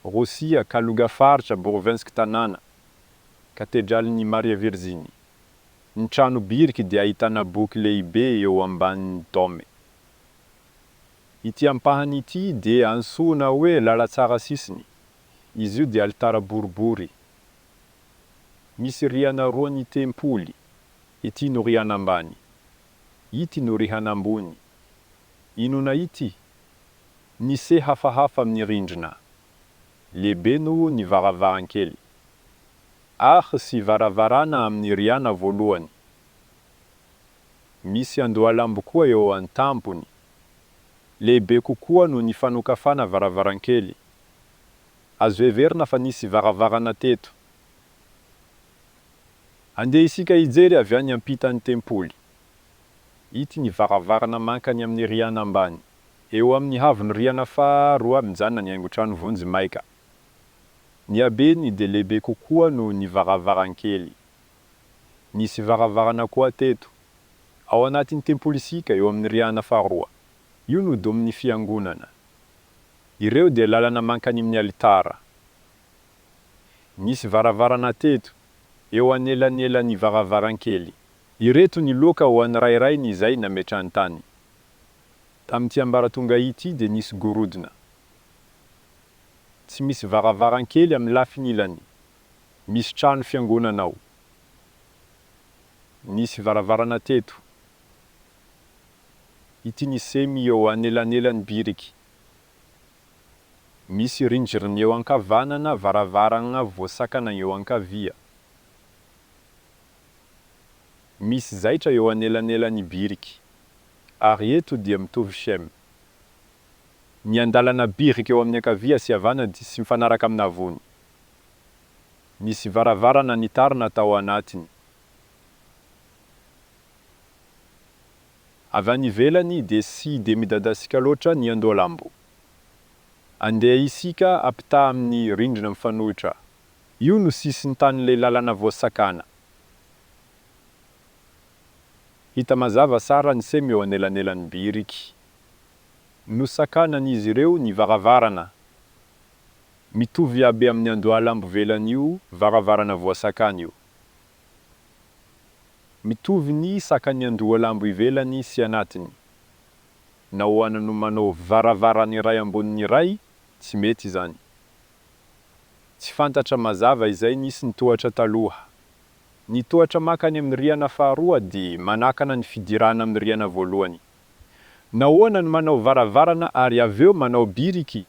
Rosia Kalugafaritra Borovensk tanàna, katedralin'i Maria Virginie. Ny trano biriky dia ahitana boky lehibe eo ambanin'ny tome. Ity ampahany ity dia antsoina hoe lalatsara sisiny. Izy io dia alitara boribory. Misy rihana roa ny tempoly. Ity no rihana ambany. Ity no rihana ambony. Inona ity? Nise hafahafa amin'ny rindrina. Lehibe no ny varavarankely. Sy varavarana amin'ny rihana voalohany. Misy andohalambo koa eo an-tampony. Lehibe kokoa no ny fanokafana varavarankely. Azo heverina fa nisy varavarana teto. Andeha isika hijery avy any ampitan'ny tempoly. Ity ny varavarana mankany amin'ny rihana ambany. Eo amin'ny havon'ny rihana faharoa mijanona ny haingotrano vonjy maika. Ny habeny dia lehibe kokoa no ny varavarankely. Nisy varavarana koa teto. Ao anatin'ny tempoly isika eo amin'ny rihana faharoa. Io no domin'ny fiangonana. Ireo dia lalana mankany amin'ny alitara. Nisy varavarana teto. Eo anelanelan'ny varavarankely. Ireto ny loka ho an'ny rairainy izay nametrahany tany. Tamin'ity ambaratonga ity dia nisy gorodona. Tsy misy varavarankely amin'ny lafiny ilany. Misy trano fiangonana ao. Nisy varavarana teto. Ity nisemy eo anelanelan'ny biriky. Misy rindrina eo ankavanana varavarana voasakana eo ankavia. Misy zaitra eo anelanelan'ny biriky. Ary eto dia mitovy shemy. Ny andalana biriky eo amin'ny ankavia sy havana dia sy mifanaraka amin'ny havony. Misy varavarana nitarina tao anatiny. Avy any ivelany dia sy de midadasika loatra ny andohalambo. Andeha isika apita amin'ny rindrina mifanohitra. Io no sisin'ny tanin'ilay lalana voasakana. Hita mazava sara ny semy eo anelanelan'ny biriky. Nosakanan'izy ireo ny varavarana. Mitovy aby amin'ny andohalambo velan'io varavarana voasakana io. Mitovy ny sakan'ny andohalambo ivelany sy anatiny. Na hoana no manao varavarana iray ambonin'ny iray, tsy mety izany. Tsy fantatra mazava izay nisy ny tohatra taloha. Ny tohatra makany amin'ny rihana faharoa dia manakana ny fidirana amin'ny rihana voalohany. Na hoana no manao varavarana ary avy eo manao biriky,